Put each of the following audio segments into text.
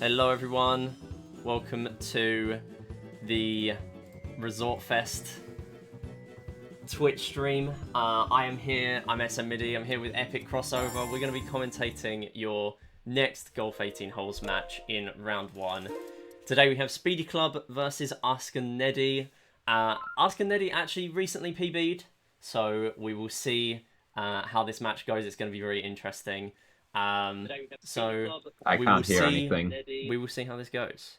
Hello everyone, welcome to the Resort Fest Twitch stream. I am here, I'm SMMidi, I'm here with EpicCrossover. We're going to be commentating your next Golf 18 Holes match in round 1. Today we have SpeedyClub versus AskenNeddy. AskenNeddy actually recently PB'd, so we will see how this match goes. It's going to be very interesting. So I can't hear anything. We will see how this goes.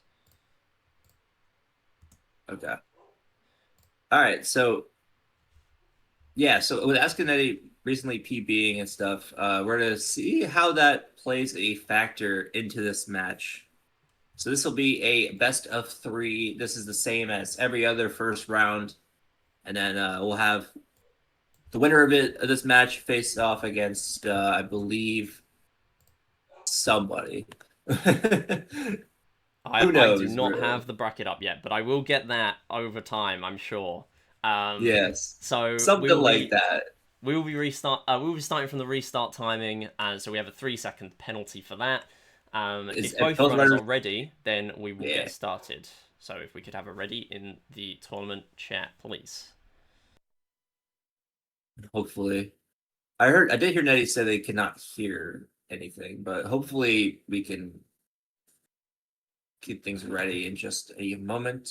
Okay. All right. So, yeah. So with AskenNeddy recently PBing and stuff, we're gonna see how that plays a factor into this match. So this will be a best of 3. This is the same as every other first round, and then we'll have the winner of this match face off against, I believe, somebody. I do not have the bracket up yet, but I will get that over time, I'm sure. Yes. So something like that. We will be starting from the restart timing, so we have a 3-second penalty for that. If both runners are ready, then we will get started. So if we could have a ready in the tournament chat, please. Hopefully. I did hear Nettie say they cannot hear anything, but hopefully we can keep things ready in just a moment.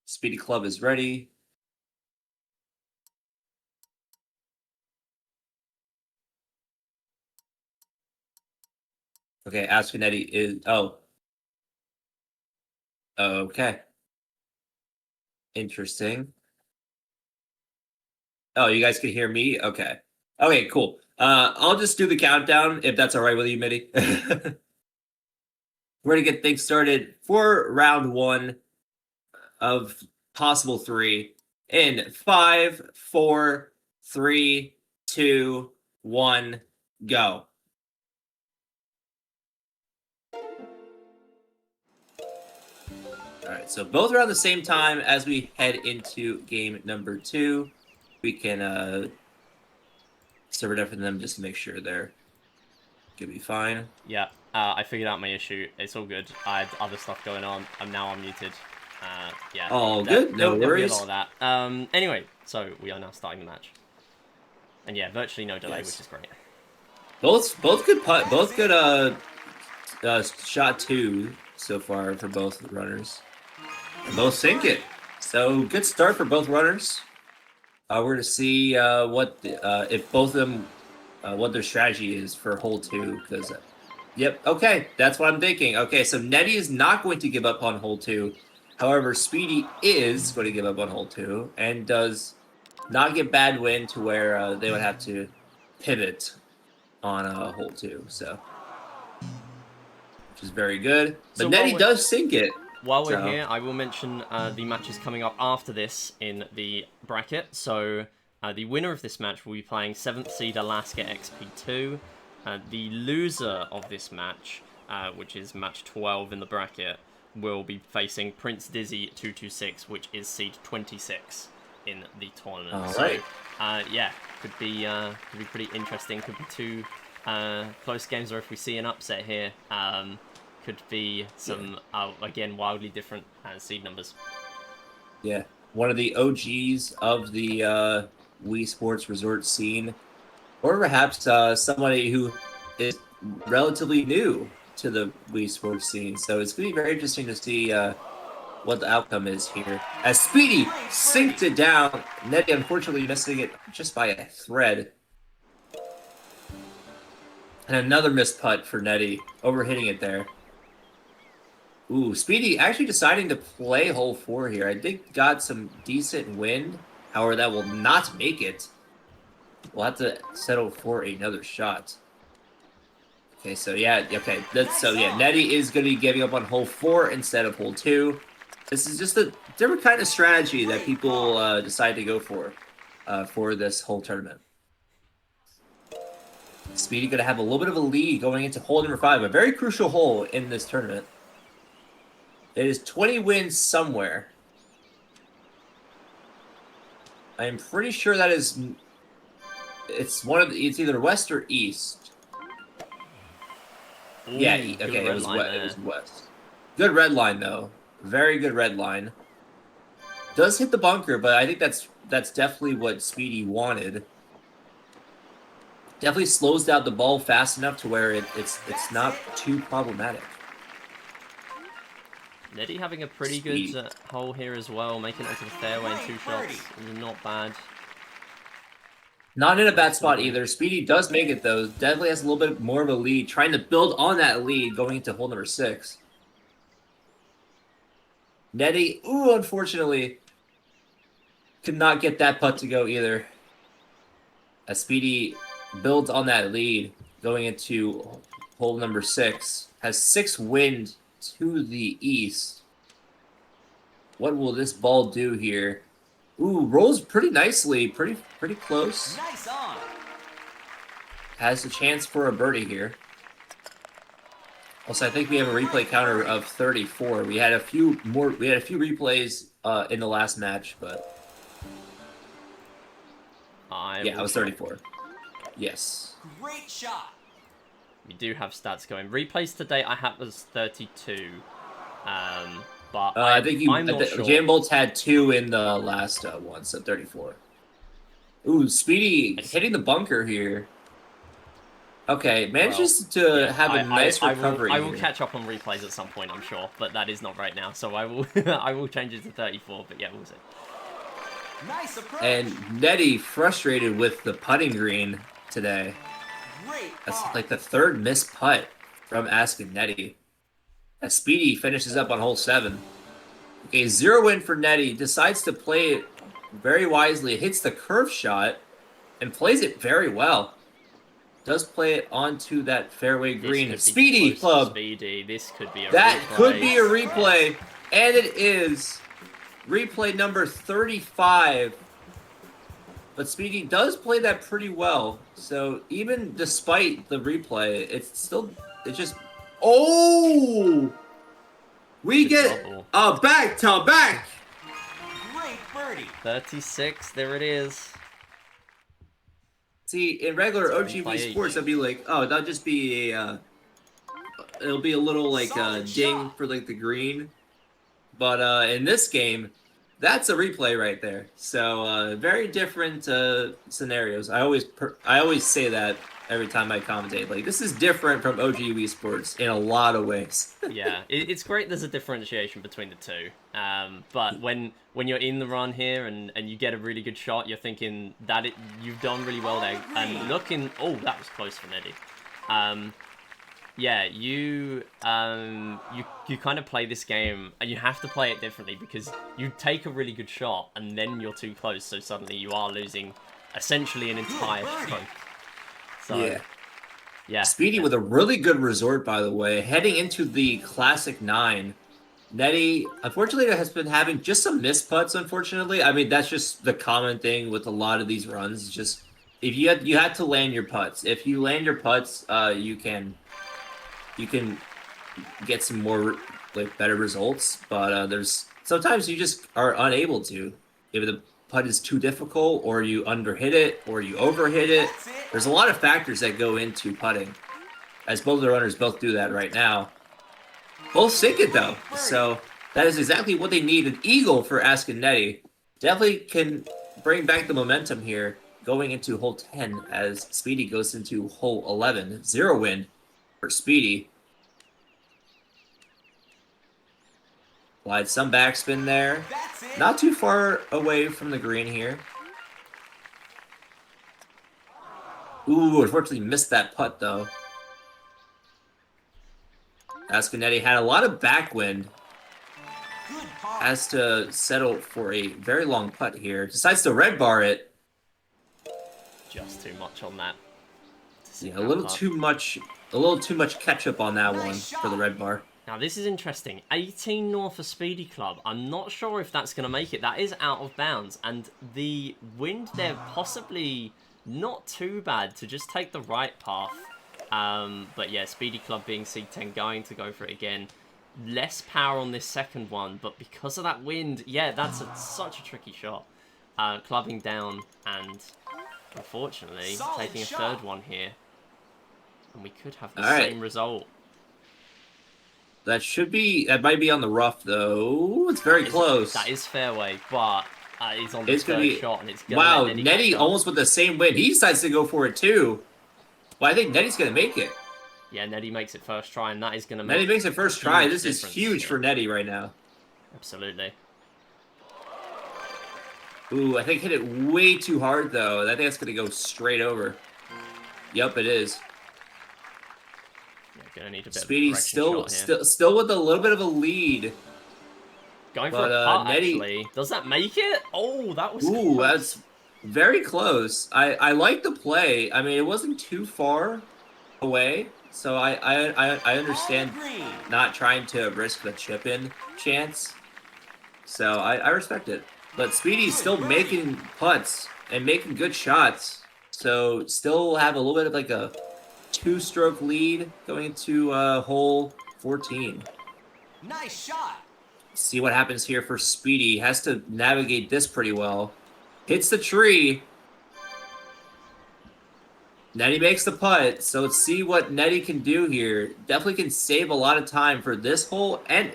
SpeedyClub is ready. Okay, AskenNeddy is... Oh. Okay. Interesting. Oh, you guys can hear me? Okay. Okay, cool. I'll just do the countdown, if that's all right with you, Midi. We're going to get things started for round 1 of possible 3 in 5, 4, 3, 2, 1, go. All right, so both around the same time as we head into game number 2. We can serve it up for them just to make sure they're gonna be fine. Yeah, I figured out my issue. It's all good. I had other stuff going on. I'm now unmuted. Yeah. Oh, good. No worries. There'll be a lot of that. Anyway, so we are now starting the match. And yeah, virtually no delay, which is great. Both good putt. Both good shot 2 so far for both runners. And both sink it. So good start for both runners. We're to see what if both of them what their strategy is for hole 2. Because yep, okay, that's what I'm thinking. Okay, so Nettie is not going to give up on hole 2. However, Speedy is going to give up on hole 2 and does not get bad wind to where they would have to pivot on hole 2. So, which is very good. But so Nettie does sink it. While we're here, I will mention the matches coming up after this in the bracket. So the winner of this match will be playing 7th seed Alaska XP2. The loser of this match, which is match 12 in the bracket, will be facing Prince Dizzy 226, which is seed 26 in the tournament. All right. So, yeah, could be pretty interesting. Could be 2 close games, or if we see an upset here, could be some again wildly different seed numbers. Yeah, one of the OGs of the Wii Sports Resort scene, or perhaps somebody who is relatively new to the Wii Sports scene. So it's going to be very interesting to see what the outcome is here. As Speedy sinks it down, Nettie unfortunately missing it just by a thread. And another missed putt for Nettie, overhitting it there. Ooh, Speedy actually deciding to play hole 4 here. I think got some decent wind. However, that will not make it. We'll have to settle for another shot. Okay, so yeah, okay. Nettie is going to be giving up on hole 4 instead of hole 2. This is just a different kind of strategy that people decide to go for this whole tournament. Speedy going to have a little bit of a lead going into hole number 5, a very crucial hole in this tournament. It is 20 wins somewhere. I am pretty sure that is It's one of the, it's either west or east. Ooh, Yeah, good okay, red line it there. was west. Good red line though. Very good red line. Does hit the bunker, but I think that's definitely what Speedy wanted. Definitely slows down the ball fast enough to where it's not too problematic. Neddy having a pretty Speedy. good hole here as well, making it onto the fairway in 2 shots. Not bad. Not in a bad spot either. Speedy does make it though. Definitely has a little bit more of a lead, trying to build on that lead going into hole number 6. Neddy, ooh, unfortunately, could not get that putt to go either. As Speedy builds on that lead going into hole number 6, has 6 wind to the east. What will this ball do here? Ooh, rolls pretty nicely, pretty close. Nice on. Has a chance for a birdie here. Also, I think we have a replay counter of 34. We had a few replays in the last match, but yeah, it was 34. Yes. Great shot. We do have stats going. Replays today I had was 32. But I think I'm not sure. Jam Bolts had 2 in the last one, so 34. Ooh, Speedy hitting the bunker here. Okay, manages to have a nice recovery. I will catch up on replays at some point, I'm sure, but that is not right now. So I will I will change it to 34. But yeah, we'll see. Nice approach. And Neddy frustrated with the putting green today. Great. That's like the 3rd missed putt from AskenNeddy. As Speedy finishes up on hole 7. Okay, 0 win for Neddy. Decides to play it very wisely. Hits the curve shot and plays it very well. Does play it onto that fairway green. SpeedyClub. Speedy. This could be a That replay. could be a replay. And it is. Replay number 35. But Speedy does play that pretty well. So even despite the replay, it's just... Oh! We get a back to back! Great birdie. 36, there it is. See, in regular OGV sports, I'd be like, oh, that'll just be a... it'll be a little, like, ding for, like, the green. But in this game, that's a replay right there. So, very different scenarios. I always say that every time I commentate. Like, this is different from OGV sports in a lot of ways. Yeah, it's great there's a differentiation between the two. But when you're in the run here and you get a really good shot, you're thinking that you've done really well there. And looking... Oh, that was close for Neddy. Yeah, you kind of play this game, and you have to play it differently because you take a really good shot, and then you're too close, so suddenly you are losing essentially an entire stroke. So, yeah. Speedy with a really good resort, by the way. Heading into the Classic 9. Neddy, unfortunately, has been having just some missed putts, unfortunately. I mean, that's just the common thing with a lot of these runs. It's just, if you had to land your putts. If you land your putts, you can get some more, like, better results. But there's sometimes you just are unable to. If the putt is too difficult, or you underhit it, or you overhit it. There's a lot of factors that go into putting, as both the runners both do that right now. Both sink it though, so that is exactly what they need. An eagle for AskenNeddy. Definitely can bring back the momentum here going into hole 10 as Speedy goes into hole 11. 0 win for Speedy. Applied some backspin there. Not too far away from the green here. Ooh, unfortunately missed that putt though. AskenNeddy had a lot of backwind. Has to settle for a very long putt here. Decides to red bar it. Just too much on that. Yeah, a little too much ketchup on that one for the red bar. Now, this is interesting. 18 north for SpeedyClub. I'm not sure if that's going to make it. That is out of bounds. And the wind there possibly not too bad to just take the right path. But yeah, SpeedyClub being C10 going to go for it again. Less power on this second one. But because of that wind, yeah, that's such a tricky shot. Clubbing down and Unfortunately, Solid taking a shot. third one here. And we could have the All right. same result. That might be on the rough, though. It's very close. That is fairway, but he's on the It's gonna third be... shot, and it's going to Wow, let Neddy Netty catch up. almost with the same win. He decides to go for it, too. Well, I think Netty's going to make it. Yeah, Neddy makes it first try, and that is going to make Netty makes it first try. huge This is difference huge here. for Netty right now. Absolutely. Ooh, I think hit it way too hard, though. I think that's going to go straight over. Yup, it is. Yeah, going to need a bit Speedy of a correction shot here. still with a little bit of a lead. Going for But, a putt, Netty- actually. Does that make it? Oh, that was Ooh, close. that's very close. I like the play. I mean, it wasn't too far away, so I understand Green. not trying to risk the chip-in chance. So I respect it. But Speedy's still making putts and making good shots. So still have a little bit of like a 2-stroke lead going into hole 14. Nice shot. See what happens here for Speedy. Has to navigate this pretty well. Hits the tree. Netty makes the putt, so let's see what Netty can do here. Definitely can save a lot of time for this hole and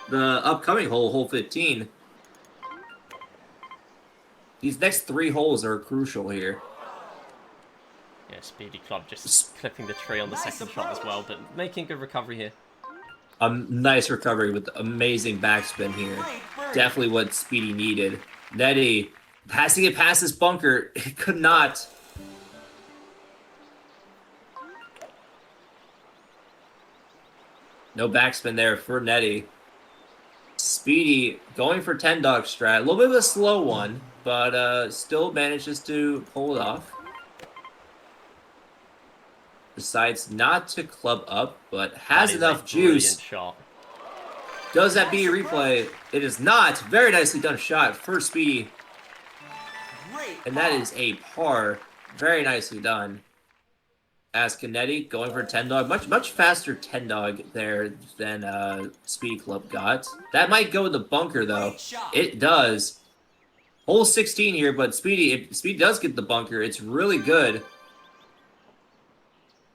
the upcoming hole, hole 15. These next 3 holes are crucial here. Yeah, SpeedyClub just clipping the tree on the second shot as well, but making good recovery here. Nice recovery with amazing backspin here. Great birdie. Definitely what Speedy needed. Netty passing it past this bunker. It could not. No backspin there for Netty. Speedy going for 10-dog strat. A little bit of a slow one, but still manages to pull it off. Decides not to club up, but has That is enough a juice. brilliant shot. Does that be a replay? It is not. Very nicely done shot for Speedy. Great. And that is a par. Very nicely done. AskenNeddy going for 10-dog. Much faster 10-dog there than SpeedyClub got. That might go in the bunker, though. Great shot. It does. Hole 16 here, but Speedy does get the bunker. It's really good.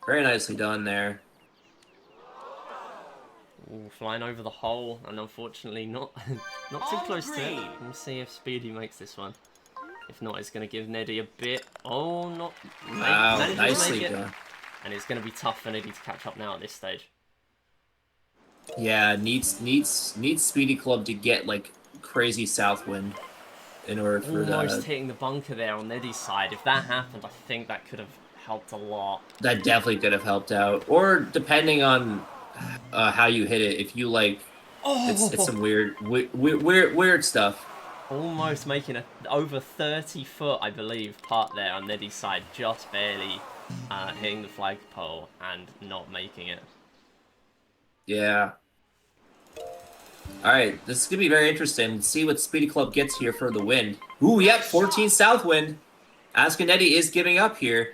Very nicely done there. Ooh, flying over the hole, and unfortunately not not too On close to it. green. We'll see if Speedy makes this one. If not, it's going to give Neddy a bit. Oh, not. Wow, Neddy didn't nicely make it. done. And it's going to be tough for Neddy to catch up now at this stage. Yeah, needs SpeedyClub to get like crazy south wind in order for Almost hitting the bunker there on Neddy's side. If that happened, I think that could have helped a lot. that definitely could have helped out. Or depending on how you hit it, if you like, it's some weird stuff. Almost making a over 30 foot, I believe, putt there on Neddy's side, just barely hitting the flagpole and not making it. Yeah. All right, this is gonna be very interesting. Let's see what SpeedyClub gets here for the win. Ooh, yep, 14 south wind. AskenNeddy is giving up here.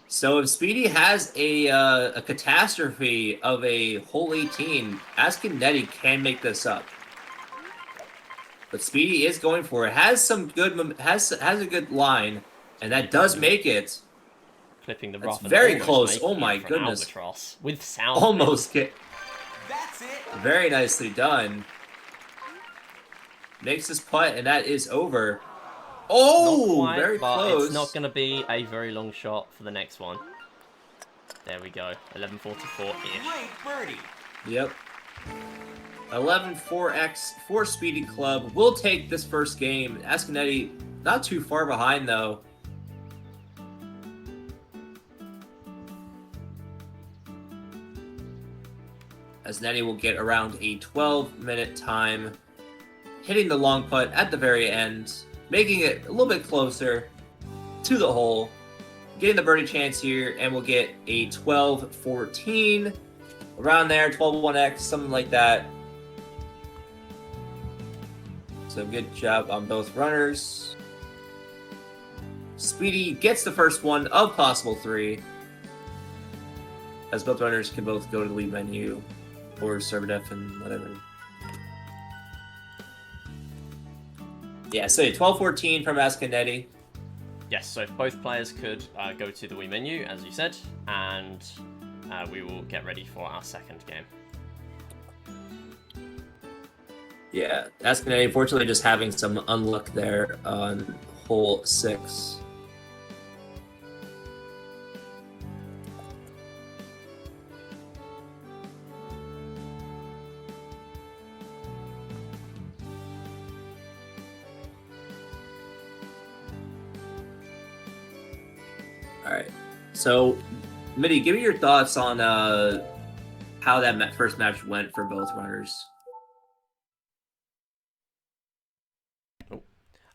So if Speedy has a catastrophe of a hole 18, AskenNeddy can make this up. But Speedy is going for it. Has some good has a good line, and that does make it. Clipping the That's rough. And very almost close. making Oh it my for an goodness. Albatross with sound. Almost get That's it. very nicely done. Makes this putt, and that is over. Oh, Not quite, very but close. it's not going to be a very long shot for the next one. There we go. 11:44-ish. Great birdie. Yep. 11-4x for SpeedyClub. We'll take this first game. AskenNeddy not too far behind, though. As Netty will get around a 12-minute time, hitting the long putt at the very end, making it a little bit closer to the hole, getting the birdie chance here, and we'll get a 12-14, around there, 12-1x, something like that. So good job on both runners. Speedy gets the first one of possible 3, as both runners can both go to the lead menu or server def and whatever. Yeah, so 12-14 from AskenNeddy. yes, so if both players could go to the Wii menu, as you said, and we will get ready for our second game. Yeah, AskenNeddy unfortunately just having some unluck there on hole 6. All right, so Midi, give me your thoughts on how that first match went for both runners.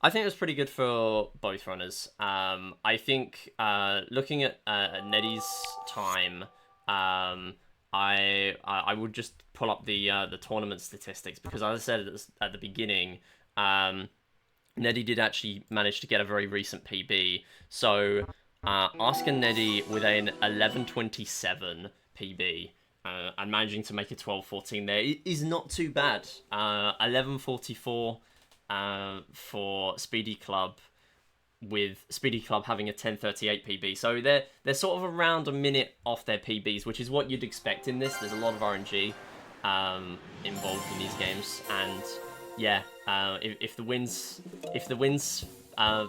I think it was pretty good for both runners. I think looking at Neddy's time, I would just pull up the tournament statistics because, as I said at the beginning, Neddy did actually manage to get a very recent PB. So AskenNeddy with an 11:27 PB and managing to make a 12:14 there is not too bad. 11:44. For SpeedyClub, with SpeedyClub having a 10:38 PB, so they're sort of around a minute off their PBs, which is what you'd expect in this. There's a lot of RNG involved in these games, and yeah, if the wins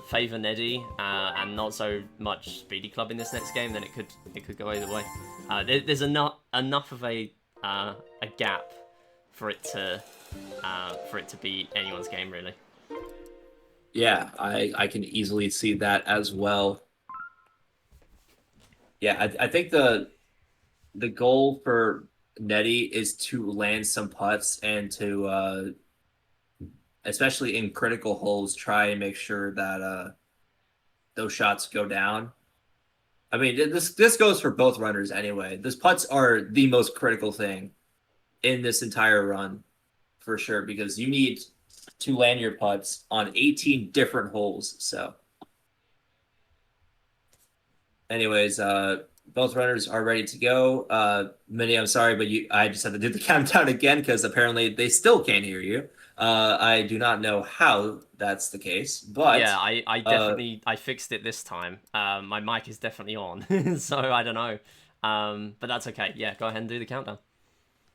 favor Neddy and not so much SpeedyClub in this next game, then it could go either way. There's enough of a gap for it to be anyone's game, really. Yeah, I can easily see that as well. Yeah, I think the goal for Neddy is to land some putts and to especially in critical holes, try and make sure that those shots go down. I mean, this goes for both runners anyway. Those putts are the most critical thing in this entire run, for sure, because you need to land your putts on 18 different holes. So, anyways, both runners are ready to go. Minnie, I'm sorry, but I just have to do the countdown again because apparently they still can't hear you. I do not know how that's the case, but yeah, I definitely I fixed it this time. My mic is definitely on, so I don't know, but that's okay. Yeah, go ahead and do the countdown.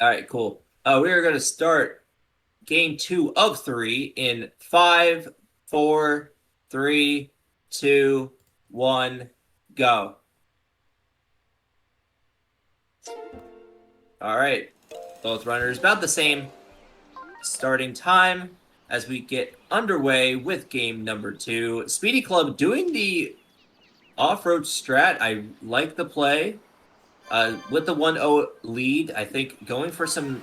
All right, cool. We are going to start game 2 of 3 in 5, 4, 3, 2, 1, go. All right, both runners about the same starting time as we get underway with game number 2. SpeedyClub doing the off-road strat. I like the play. With the 1-0 lead, I think going for some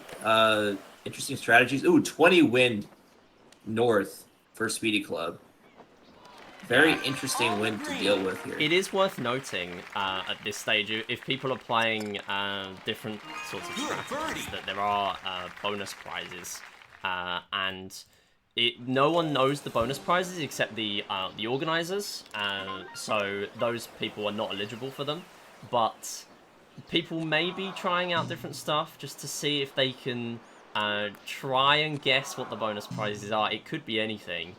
interesting strategies. Ooh, 20 wind north for SpeedyClub. Very interesting wind to deal with here. It is worth noting at this stage, if people are playing different sorts of strategies, that there are bonus prizes, and no one knows the bonus prizes except the organizers, so those people are not eligible for them, but people may be trying out different stuff just to see if they can try and guess what the bonus prizes are. It could be anything,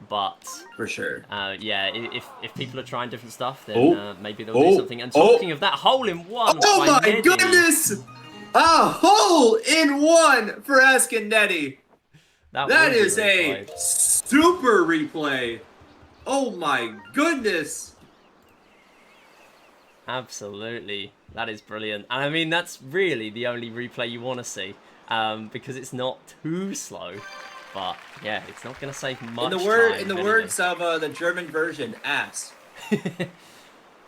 but for sure, yeah, if people are trying different stuff, then maybe they'll do something. And talking of that, hole in one. Oh my Neddy. goodness! A hole in one for AskenNeddy. That is a super replay. Oh my goodness! Absolutely, that is brilliant. And I mean, that's really the only replay you want to see, because it's not too slow. But yeah, it's not going to save much in the words of the German version, ass.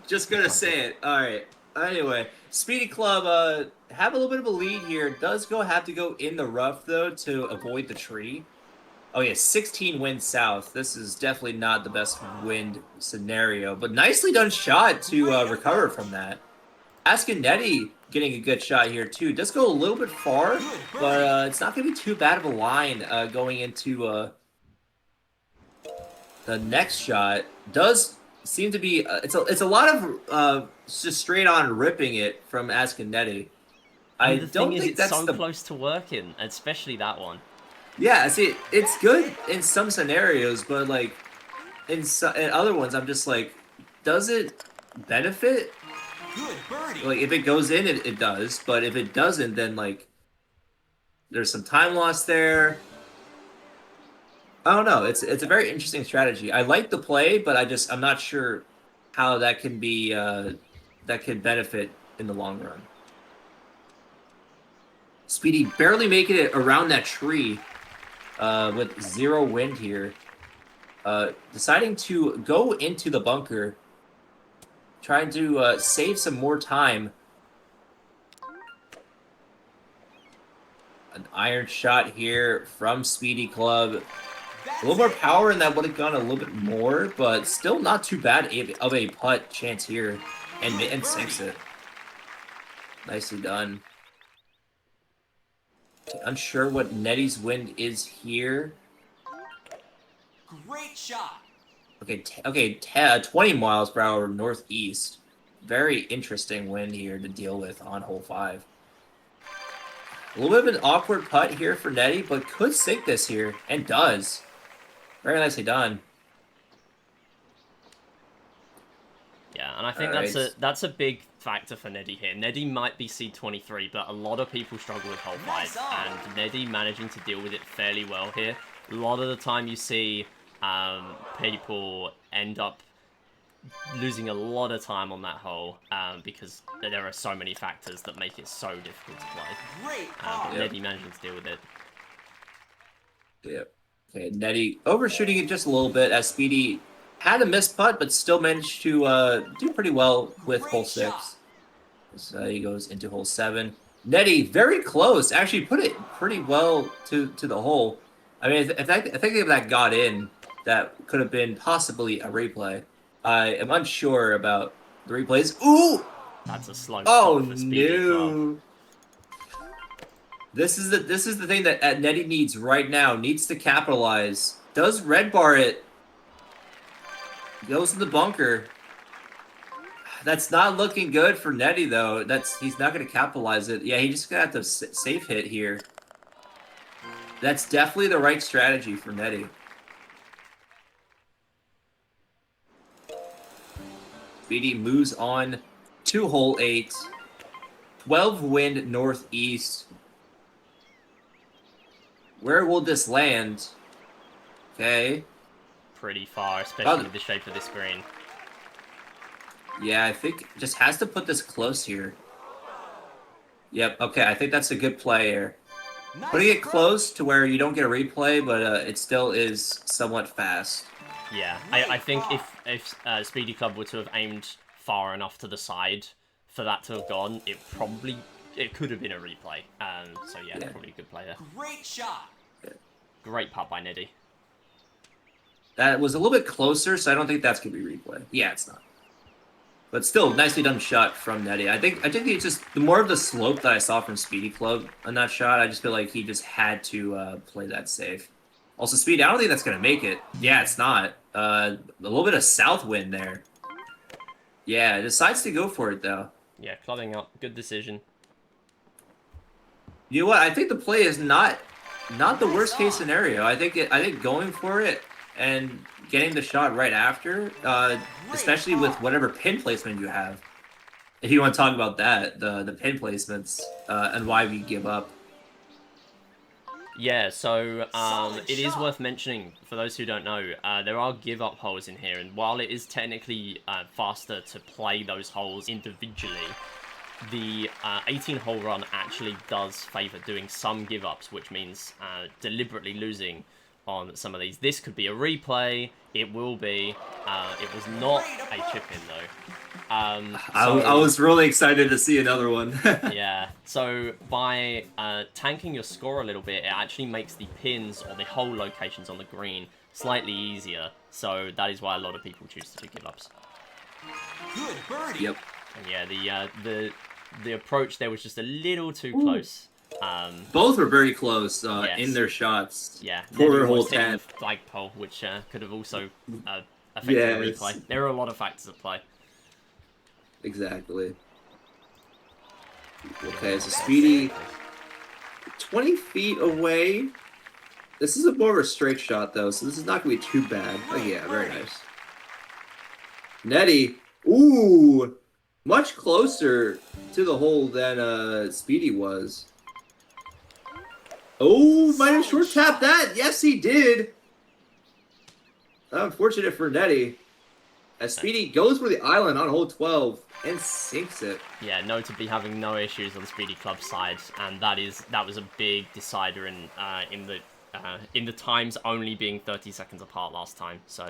Just gonna say it. All right. Anyway, SpeedyClub have a little bit of a lead here. Does have to go in the rough though to avoid the tree. Oh yeah, 16 wind south. This is definitely not the best wind scenario, but nicely done shot to recover from that. AskenNeddy getting a good shot here too. Does go a little bit far, but it's not going to be too bad of a line going into the next shot. Does seem to be it's a lot of just straight on ripping it from AskenNeddy. I don't think it's so close to working, especially that one. Yeah, see, it's good in some scenarios, but like in other ones, I'm just like, does it benefit? Good birdie. Like, if it goes in, it does. But if it doesn't, then, like, there's some time loss there. I don't know. It's a very interesting strategy. I like the play, but I'm not sure how that can be that can benefit in the long run. Speedy barely making it around that tree with 0 wind here. Deciding to go into the bunker, trying to save some more time. An iron shot here from SpeedyClub. A little more power, and that would have gone a little bit more, but still not too bad of a putt chance here, and sinks it. Nicely done. Okay, unsure what Neddy's wind is here. Great shot. Okay, 20 miles per hour northeast. Very interesting wind here to deal with on hole 5. A little bit of an awkward putt here for Neddy, but could sink this here, and does. Very nicely done. Yeah, and I think that's a big factor for Neddy here. Neddy might be C23, but a lot of people struggle with hole 5, and Neddy managing to deal with it fairly well here. A lot of the time you see people end up losing a lot of time on that hole because there are so many factors that make it so difficult to play. Great. But Neddy managing to deal with it. Yep. Okay, Neddy overshooting it just a little bit as Speedy had a missed putt, but still managed to do pretty well with hole 6. So he goes into hole 7. Neddy very close, actually put it pretty well to the hole. I mean, I think if that got in, that could have been possibly a replay. I am unsure about the replays. Ooh! That's a slow Oh stop for SpeedyClub. no! This is the thing that Neddy needs right now. Needs to capitalize. Does red bar it? Goes to the bunker. That's not looking good for Neddy though. He's not going to capitalize it. Yeah, he just gonna have to safe hit here. That's definitely the right strategy for Neddy. Speedy moves on to hole 8. 12 wind northeast. Where will this land? Okay. Pretty far, especially with the shape of this green. Yeah, I think just has to put this close here. Yep, okay, I think that's a good play here. Nice Putting it throw. close to where you don't get a replay, but it still is somewhat fast. Yeah, I think if SpeedyClub were to have aimed far enough to the side for that to have gone, it could have been a replay. So yeah, probably a good play there. Great shot. Great putt by Neddy. That was a little bit closer, so I don't think that's gonna be replay. Yeah, it's not. But still, nicely done shot from Neddy. I think it's just the more of the slope that I saw from SpeedyClub on that shot. I just feel like he just had to play that safe. Also, Speedy, I don't think that's gonna make it. Yeah, it's not. A little bit of south wind there. Yeah, decides to go for it though. Yeah, clubbing up. Good decision. You know what? I think the play is not the worst case scenario. I think going for it and getting the shot right after, especially with whatever pin placement you have. If you want to talk about that, the pin placements and why we give up. Yeah, so it is worth mentioning, for those who don't know, there are give-up holes in here, and while it is technically faster to play those holes individually, the 18-hole run actually does favour doing some give-ups, which means deliberately losing on some of these. This could be a replay, it will be, it was not a chip-in though. I was really excited to see another one. Yeah, so by tanking your score a little bit, it actually makes the pins or the hole locations on the green slightly easier. So that is why a lot of people choose to do give-ups. Good birdie. Yep. And yeah, the approach there was just a little too close. Both were very close Yes. in their shots. Yeah, For Neddy hole was hitting 10. the flagpole, which could have also affected the Yes. replay. There are a lot of factors at play. Exactly. Okay, so Speedy 20 feet away. This is a more of a straight shot though, so this is not gonna be too bad. Oh yeah, very nice. Netty. Ooh, much closer to the hole than Speedy was. Oh, might have short tapped that. Yes, he did. Unfortunate for Netty. As Speedy goes for the island on hole 12 and sinks it. Yeah, notably having no issues on the SpeedyClub side, and that was a big decider in the times only being 30 seconds apart last time. So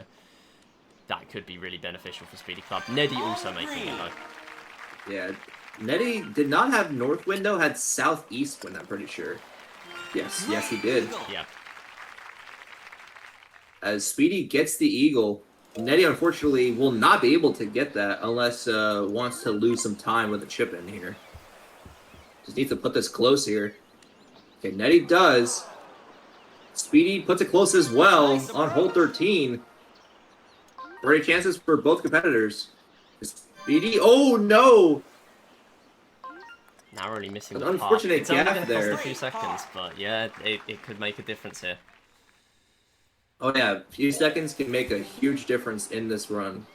that could be really beneficial for SpeedyClub. Neddy also making it though. Yeah, Netty did not have north window, had southeast wind, I'm pretty sure. Yes, yes he did. Yeah. As Speedy gets the eagle, Netty unfortunately will not be able to get that unless wants to lose some time with a chip in here. Just needs to put this close here. Okay, Netty does. Speedy puts it close as well on hole 13. Great chances for both competitors. Speedy, oh no! Narrowly missing An the unfortunate It's only gap going to there. cost a few seconds, but yeah, it could make a difference here. Oh yeah, a few seconds can make a huge difference in this run.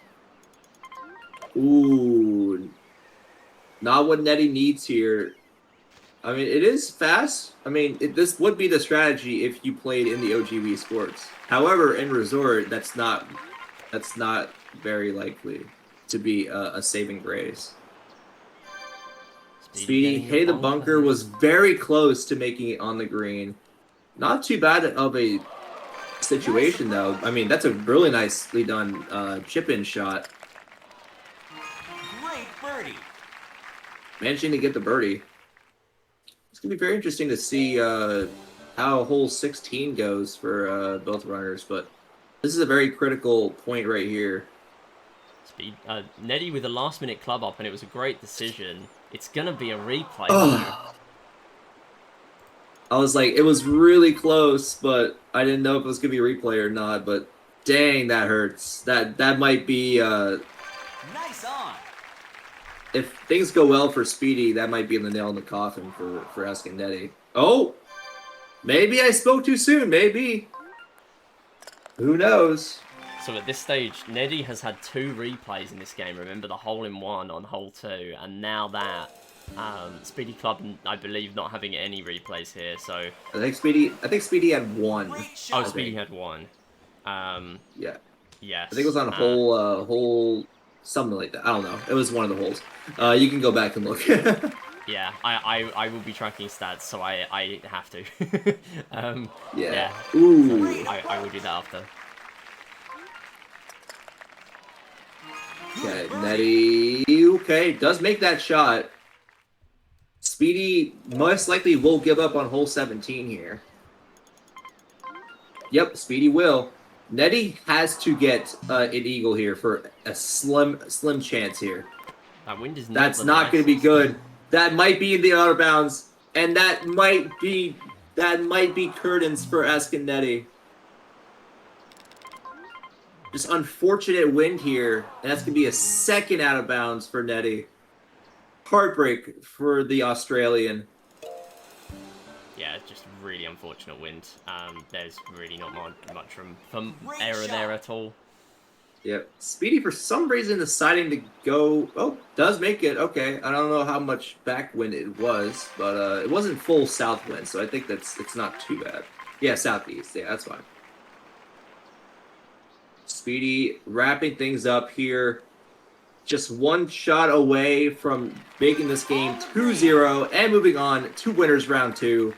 Ooh. Not what Netty needs here. I mean, it is fast. I mean, this would be the strategy if you played in the OGV sports. However, in Resort, that's not very likely to be a saving grace. Speedy hitting the bunker was very close to making it on the green. Not too bad of a situation, though. I mean, that's a really nicely done chip-in shot. Great birdie. Managing to get the birdie. It's going to be very interesting to see how hole 16 goes for both runners, but this is a very critical point right here. Neddy with a last-minute club up, and it was a great decision. It's going to be a replay. Oh. I was like, it was really close, but I didn't know if it was going to be a replay or not, but dang, that hurts. That might be... Nice on. If things go well for Speedy, that might be the nail in the coffin for AskenNeddy. Oh! Maybe I spoke too soon, maybe. Who knows? So at this stage, Neddy has had 2 replays in this game. Remember the hole-in-one on hole 2, and now that SpeedyClub, I believe, not having any replays here. So I think Speedy had 1. Oh, Speedy had 1. Yeah. Yes. I think it was on hole something like that. I don't know. It was one of the holes. You can go back and look. Yeah, I will be tracking stats, so I have to. Yeah. Ooh. So I will do that after. Okay, Netty. Okay, does make that shot. Speedy most likely will give up on hole 17 here. Yep, Speedy will. Netty has to get an eagle here for a slim chance here. That wind is That's not going to be good. That might be in the out of bounds, and that might be curtains for AskenNeddy. Just unfortunate wind here, and that's going to be a second out of bounds for Netty. Heartbreak for the Australian. Yeah, just really unfortunate wind. There's really not much from error there at all. Yep. Speedy, for some reason, deciding to go... Oh, does make it. Okay. I don't know how much backwind it was, but it wasn't full south wind, so I think it's not too bad. Yeah, southeast. Yeah, that's fine. Speedy wrapping things up here. Just one shot away from making this game 2-0 and moving on to winners round 2.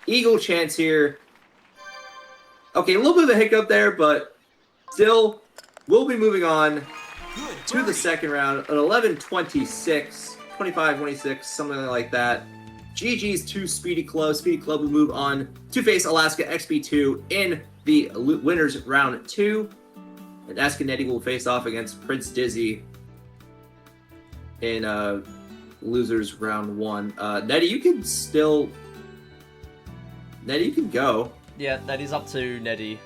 Eagle chance here. Okay, a little bit of a hiccup there, but still, we'll be moving on to the second round at 11-26, 25-26, something like that. GG's to SpeedyClub. SpeedyClub will move on to face Alaska XP2 in the winners round 2. And AskenNeddy will face off against Prince Dizzy in losers round 1. Neddy, you can still... Neddy, you can go. Yeah, that is up to Neddy.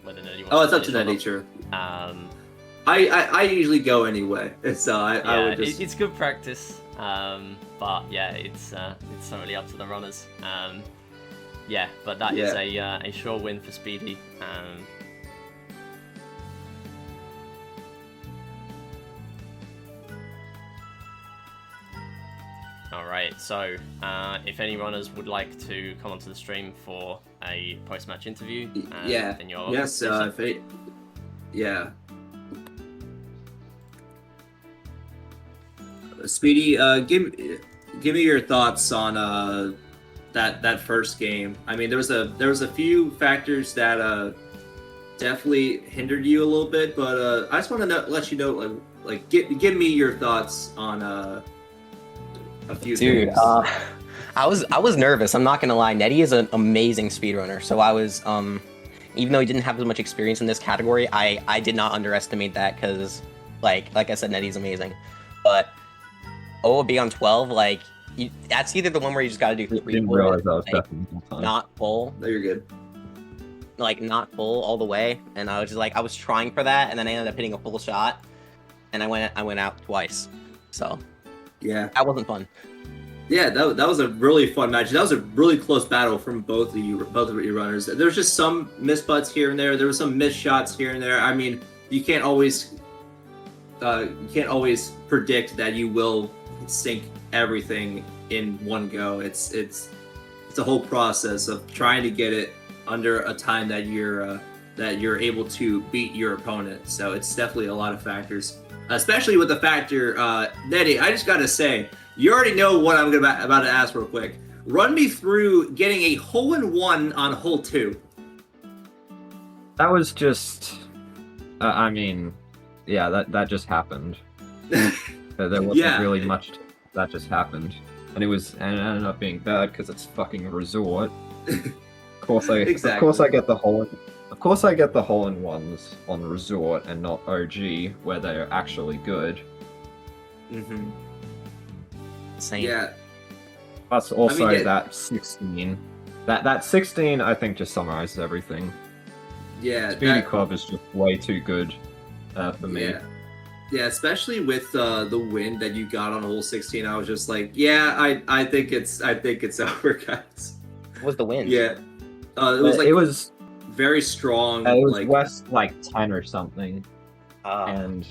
Whether Neddy wants Oh, it's to up to Neddy, true. I usually go anyway, so I would just... It's good practice, but yeah, it's certainly up to the runners. Yeah, but that is a sure win for Speedy. Alright, so if any runners would like to come onto the stream for a post-match interview, Yeah. then you're Yes. Yeah. Speedy, give me your thoughts on that first game. I mean, there was a few factors that definitely hindered you a little bit, but I just want to let you know, like give me your thoughts on a few things. I was nervous. I'm not gonna lie. Neddy is an amazing speedrunner, so I was even though he didn't have as much experience in this category, I did not underestimate that because like I said, Neddy's amazing, but OOB on 12, like that's either the one where you just got to do 3 didn't realize that was definitely not full. No, you're good. Like not full all the way, and I was just like I was trying for that, and then I ended up hitting a full shot, and I went out twice, so Yeah, that wasn't fun. yeah, that was a really fun match. That was a really close battle from both of your runners. There was just some missed putts here and there. There were some missed shots here and there. I mean, you can't always predict that you will sink everything in one go. It's a whole process of trying to get it under a time that you're able to beat your opponent. So it's definitely a lot of factors, especially with the factor Neddy. I just gotta say, you already know what I'm about to ask real quick. Run me through getting a hole-in-one on hole 2. That was just, I mean, yeah, that just happened. There wasn't really much that just happened, and it ended up being bad because it's fucking a resort. Of course I get the hole-in-ones on resort and not OG where they're actually good. Mm-hmm. Same. Yeah. Plus also that 16. That 16 I think just summarizes everything. Yeah. SpeedyClub is just way too good for me. Yeah, especially with the win that you got on hole 16, I was just like, yeah, I think it's over, guys. What was the win? Yeah, it was very strong. It was like west like 10 or something, and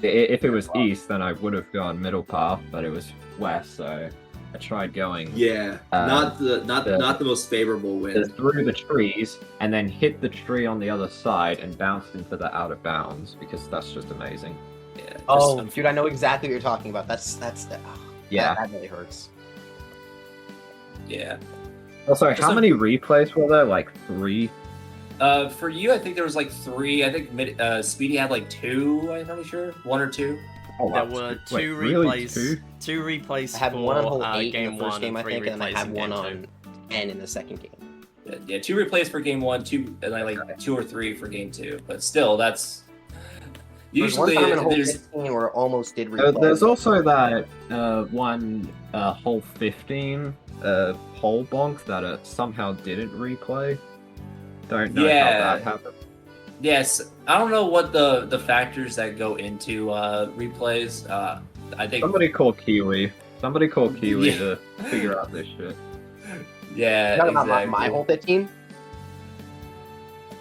if it was east, then I would have gone middle path, but it was west, so I tried going. Yeah, not the most favorable wind. Through the trees, and then hit the tree on the other side and bounced into the out of bounds because that's just amazing. Yeah. Oh, dude, I know exactly what you're talking about. Yeah. That really hurts. Yeah. Also, how many replays were there? Like 3? For you, I think there was like 3. I think Speedy had like 2. I'm not sure, 1 or 2. Oh, There were two replays. Really? 2? Two replays I had for one on hole 8 game in the first 1 game, I and 3 think, and then I replays had in one game on 10 in the second game. Yeah, 2 replays for game 1, 2 and like 2 or 3 for game 2. But still, that's usually There's one time in hole there's 15 where it almost did replay. There's also that one hole 15 hole bonk that somehow didn't replay. Don't know how that happened. Yes, I don't know what the factors that go into replays. I think Somebody call Kiwi to figure out this shit. Yeah, You're talking exactly. about my hole 15?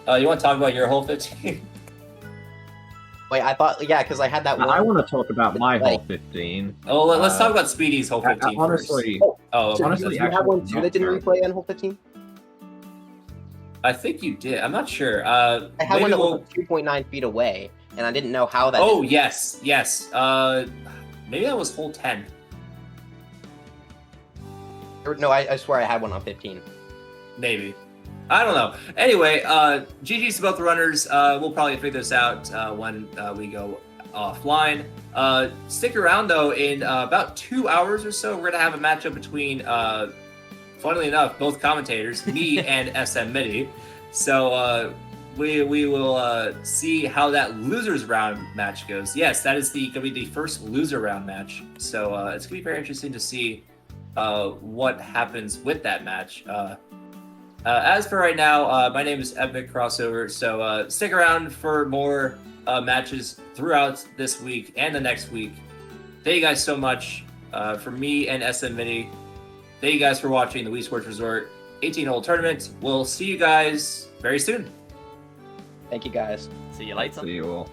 You want to talk about your hole 15? Wait, I thought, yeah, because I had that one. I want to talk about my hole 15. Oh, let's talk about Speedy's hole 15 honestly, first. Oh, So honestly, did you have one too that didn't replay on hole 15? I think you did. I'm not sure. I had one that was 2.9 feet away, and I didn't know how that. Oh, yes. Maybe that was hole 10. No, I swear I had one on 15. Maybe. I don't know. Anyway, GG's to both the runners. We'll probably figure this out when we go offline. Stick around, though. In about 2 hours or so, we're going to have a matchup between, funnily enough, both commentators, me and SMMidi. So we will see how that losers round match goes. Yes, that is going to be the first loser round match. So it's going to be very interesting to see what happens with that match. As for right now, my name is EpicCrossover, so stick around for more matches throughout this week and the next week. Thank you guys so much for me and SMMidi. Thank you guys for watching the Wii Sports Resort 18-hole tournament. We'll see you guys very soon. Thank you, guys. See you later. See you all.